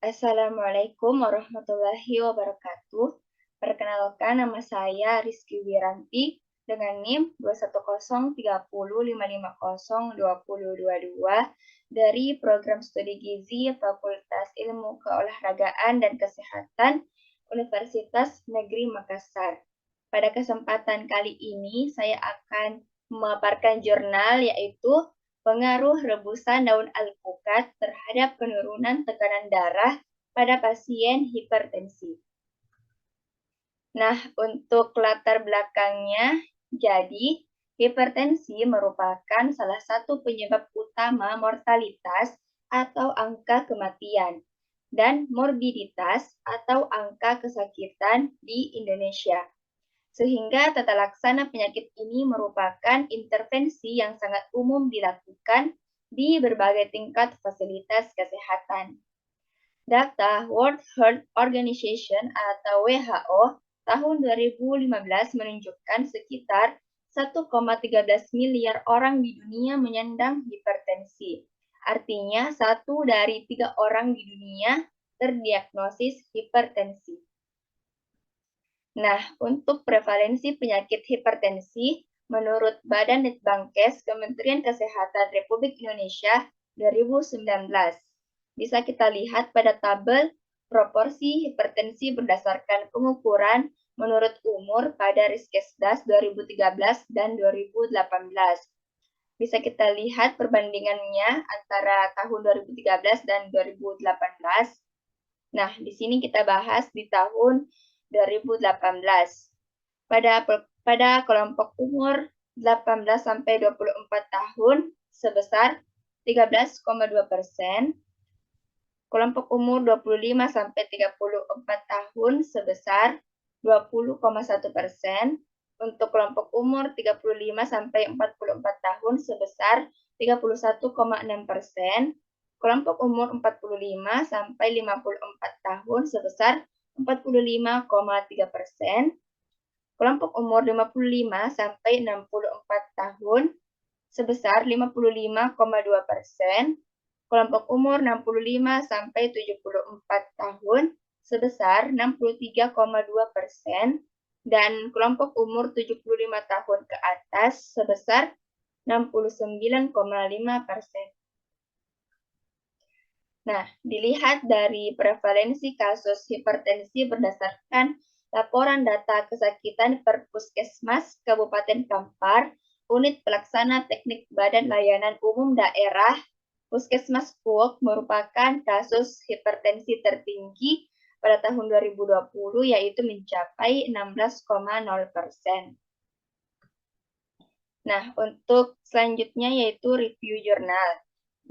Assalamualaikum warahmatullahi wabarakatuh. Perkenalkan, nama saya Rizky Wiranti dengan NIM 21030550222 dari Program Studi Gizi Fakultas Ilmu Keolahragaan dan Kesehatan Universitas Negeri Makassar. Pada kesempatan kali ini, saya akan memaparkan jurnal yaitu pengaruh rebusan daun alpukat terhadap penurunan tekanan darah pada pasien hipertensi. Nah, untuk latar belakangnya, jadi hipertensi merupakan salah satu penyebab utama mortalitas atau angka kematian dan morbiditas atau angka kesakitan di Indonesia. Sehingga tata laksana penyakit ini merupakan intervensi yang sangat umum dilakukan di berbagai tingkat fasilitas kesehatan. Data World Health Organization atau WHO tahun 2015 menunjukkan sekitar 1,13 miliar orang di dunia menyandang hipertensi. Artinya, 1 dari 3 orang di dunia terdiagnosis hipertensi. Nah, untuk prevalensi penyakit hipertensi, menurut Badan Litbangkes Kementerian Kesehatan Republik Indonesia 2019, bisa kita lihat pada tabel proporsi hipertensi berdasarkan pengukuran menurut umur pada Riskesdas 2013 dan 2018. Bisa kita lihat perbandingannya antara tahun 2013 dan 2018. Nah, di sini kita bahas di tahun 2018. Pada kelompok umur 18 sampai 24 tahun sebesar 13,2%, kelompok umur 25 sampai 34 tahun sebesar 20,1%, untuk kelompok umur 35 sampai 44 tahun sebesar 31,6%, kelompok umur 45 sampai 54 tahun sebesar 45,3%, kelompok umur 55 sampai 64 tahun sebesar 55,2%, kelompok umur 65 sampai 74 tahun sebesar 63,2%, dan kelompok umur 75 tahun ke atas sebesar 69,5%. Nah, dilihat dari prevalensi kasus hipertensi berdasarkan laporan data kesakitan per Puskesmas Kabupaten Kampar, Unit Pelaksana Teknik Badan Layanan Umum Daerah, Puskesmas Kuok merupakan kasus hipertensi tertinggi pada tahun 2020, yaitu mencapai 16,0%. Nah, untuk selanjutnya yaitu review jurnal.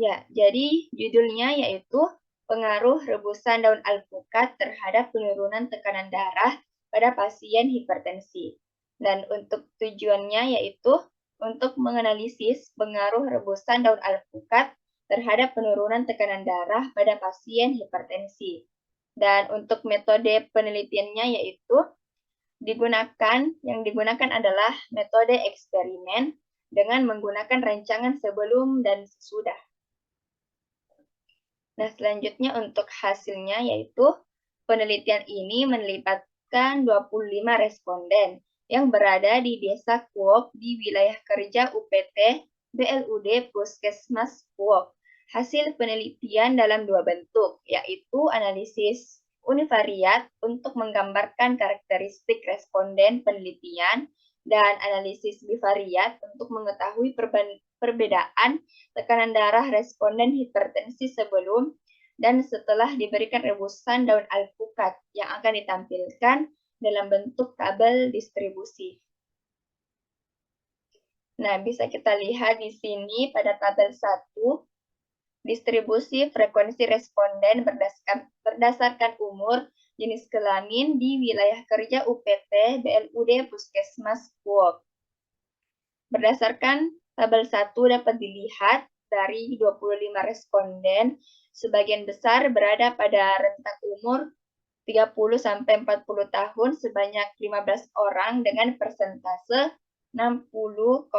Ya, jadi judulnya yaitu pengaruh rebusan daun alpukat terhadap penurunan tekanan darah pada pasien hipertensi. Dan untuk tujuannya yaitu untuk menganalisis pengaruh rebusan daun alpukat terhadap penurunan tekanan darah pada pasien hipertensi. Dan untuk metode penelitiannya yaitu yang digunakan adalah metode eksperimen dengan menggunakan rancangan sebelum dan sesudah. Nah, selanjutnya untuk hasilnya yaitu penelitian ini melibatkan 25 responden yang berada di Desa Kuok di wilayah kerja UPT BLUD Puskesmas Kuok. Hasil penelitian dalam 2 bentuk, yaitu analisis univariat untuk menggambarkan karakteristik responden penelitian dan analisis bivariat untuk mengetahui perbedaan tekanan darah responden hipertensi sebelum dan setelah diberikan rebusan daun alpukat yang akan ditampilkan dalam bentuk tabel distribusi. Nah, bisa kita lihat di sini pada tabel 1, distribusi frekuensi responden berdasarkan umur, jenis kelamin di wilayah kerja UPT BLUD Puskesmas Kuok. Berdasarkan tabel 1 dapat dilihat dari 25 responden, sebagian besar berada pada rentang umur 30 sampai 40 tahun sebanyak 15 orang dengan persentase 60,0%,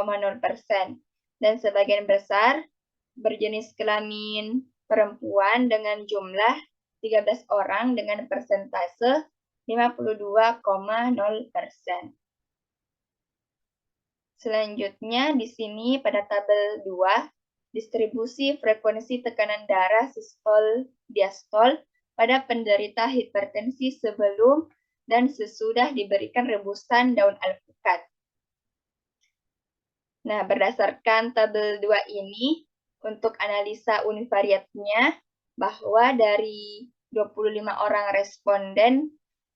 dan sebagian besar berjenis kelamin perempuan dengan jumlah 13 orang dengan persentase 52,0%. Selanjutnya di sini pada tabel 2, distribusi frekuensi tekanan darah sistol diastol pada penderita hipertensi sebelum dan sesudah diberikan rebusan daun alpukat. Nah, berdasarkan tabel 2 ini, untuk analisa univariatnya, bahwa dari 25 orang responden,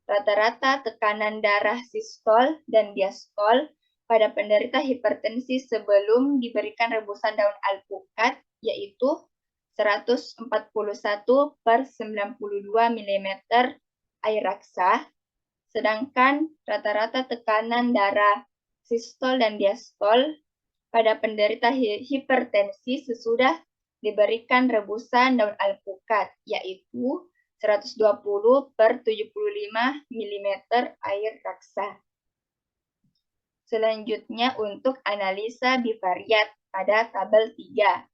rata-rata tekanan darah sistol dan diastol pada penderita hipertensi sebelum diberikan rebusan daun alpukat, yaitu 141/92 mm air raksa, sedangkan rata-rata tekanan darah sistol dan diastol pada penderita hipertensi sesudah diberikan rebusan daun alpukat, yaitu 120/75 mm air raksa. Selanjutnya untuk analisa bivariat pada tabel 3,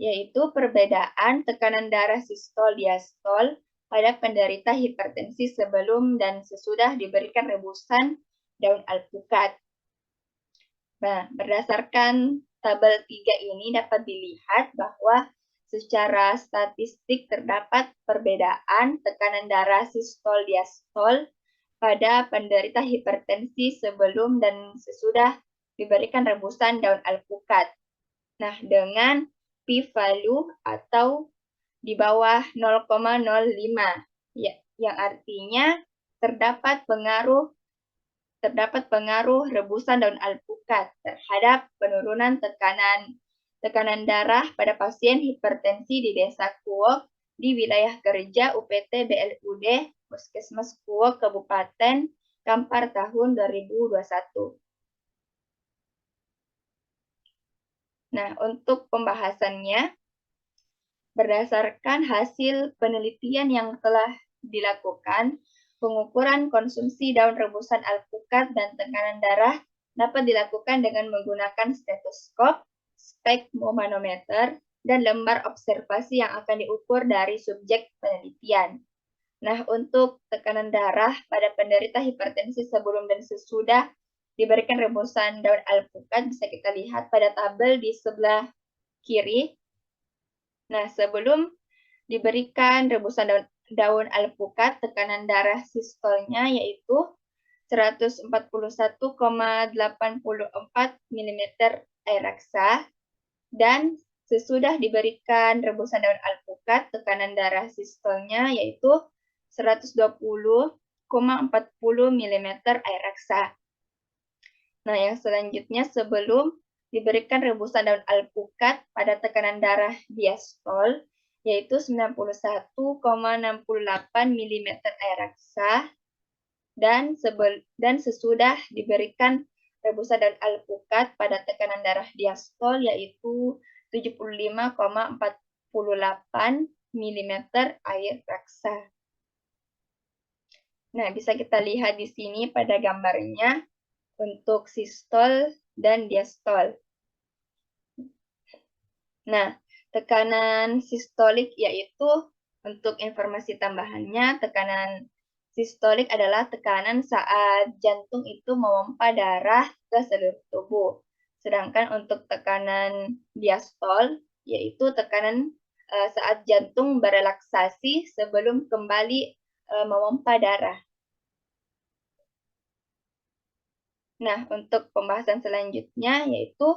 yaitu perbedaan tekanan darah sistol diastol pada penderita hipertensi sebelum dan sesudah diberikan rebusan daun alpukat. Nah, berdasarkan tabel 3 ini dapat dilihat bahwa secara statistik terdapat perbedaan tekanan darah sistol diastol pada penderita hipertensi sebelum dan sesudah diberikan rebusan daun alpukat. Nah, dengan p-value atau di bawah 0,05, ya, yang artinya terdapat pengaruh rebusan daun alpukat terhadap penurunan tekanan darah pada pasien hipertensi di Desa Kuok di wilayah kerja UPT BLUD Puskesmas Kuok Kabupaten Kampar tahun 2021. Nah, untuk pembahasannya, berdasarkan hasil penelitian yang telah dilakukan, pengukuran konsumsi daun rebusan alpukat dan tekanan darah dapat dilakukan dengan menggunakan stetoskop, spektromanometer, dan lembar observasi yang akan diukur dari subjek penelitian. Nah, untuk tekanan darah pada penderita hipertensi sebelum dan sesudah diberikan rebusan daun alpukat bisa kita lihat pada tabel di sebelah kiri. Nah, sebelum diberikan rebusan daun alpukat, tekanan darah sistolnya yaitu 141,84 mm air raksa, dan sesudah diberikan rebusan daun alpukat, tekanan darah sistolnya yaitu 120,40 mm air raksa. Nah, yang selanjutnya sebelum diberikan rebusan daun alpukat pada tekanan darah diastol, yaitu 91,68 mm air raksa, dan sesudah diberikan rebusan daun alpukat pada tekanan darah diastol, yaitu 75,48 mm air raksa. Nah, bisa kita lihat di sini pada gambarnya untuk sistol dan diastol. Nah, tekanan sistolik yaitu, untuk informasi tambahannya, tekanan sistolik adalah tekanan saat jantung itu memompa darah ke seluruh tubuh. Sedangkan untuk tekanan diastol yaitu tekanan saat jantung berelaksasi sebelum kembali memompa darah. Nah, untuk pembahasan selanjutnya yaitu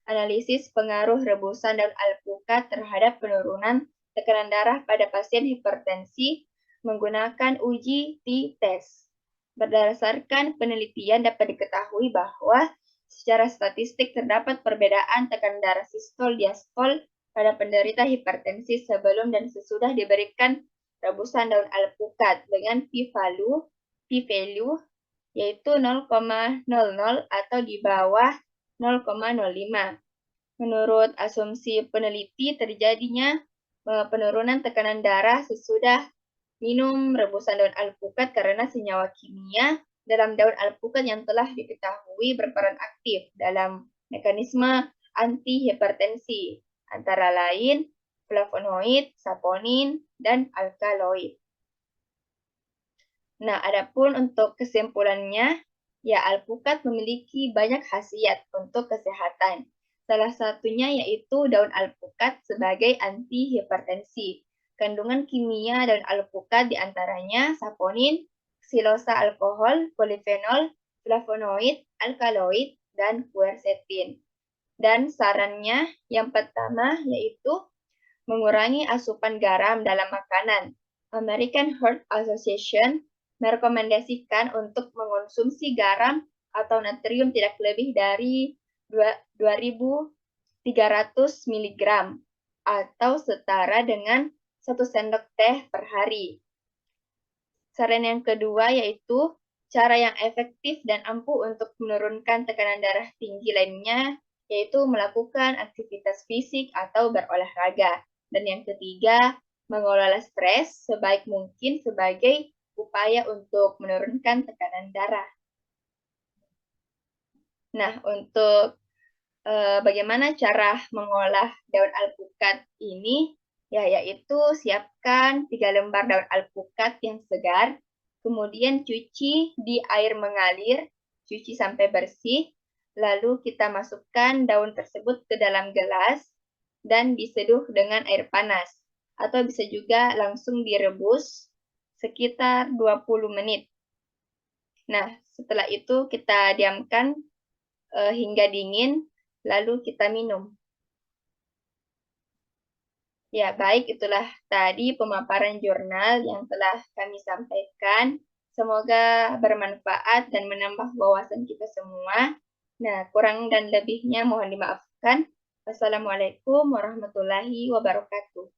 analisis pengaruh rebusan daun alpukat terhadap penurunan tekanan darah pada pasien hipertensi menggunakan uji t-test. Berdasarkan penelitian dapat diketahui bahwa secara statistik terdapat perbedaan tekanan darah sistol diastol pada penderita hipertensi sebelum dan sesudah diberikan rebusan daun alpukat dengan p-value yaitu 0,00 atau di bawah 0,05. Menurut asumsi peneliti, terjadinya penurunan tekanan darah sesudah minum rebusan daun alpukat karena senyawa kimia dalam daun alpukat yang telah diketahui berperan aktif dalam mekanisme antihipertensi, antara lain flavonoid, saponin, dan alkaloid. Nah, adapun untuk kesimpulannya, ya alpukat memiliki banyak khasiat untuk kesehatan. Salah satunya yaitu daun alpukat sebagai antihipertensi. Kandungan kimia daun alpukat diantaranya saponin, silosa alkohol, polifenol, flavonoid, alkaloid, dan quercetin. Dan sarannya yang pertama yaitu mengurangi asupan garam dalam makanan. American Heart Association merekomendasikan untuk mengonsumsi garam atau natrium tidak lebih dari 2.300 mg atau setara dengan 1 sendok teh per hari. Saran yang kedua yaitu cara yang efektif dan ampuh untuk menurunkan tekanan darah tinggi lainnya, yaitu melakukan aktivitas fisik atau berolahraga. Dan yang ketiga, mengelola stres sebaik mungkin sebagai upaya untuk menurunkan tekanan darah. Nah, untuk bagaimana cara mengolah daun alpukat ini, ya yaitu siapkan 3 lembar daun alpukat yang segar, kemudian cuci di air mengalir, cuci sampai bersih, lalu kita masukkan daun tersebut ke dalam gelas dan diseduh dengan air panas, atau bisa juga langsung direbus sekitar 20 menit. Nah, setelah itu kita diamkan hingga dingin, lalu kita minum. Ya, baik, itulah tadi pemaparan jurnal yang telah kami sampaikan. Semoga bermanfaat dan menambah wawasan kita semua. Nah, kurang dan lebihnya mohon dimaafkan. Wassalamualaikum warahmatullahi wabarakatuh.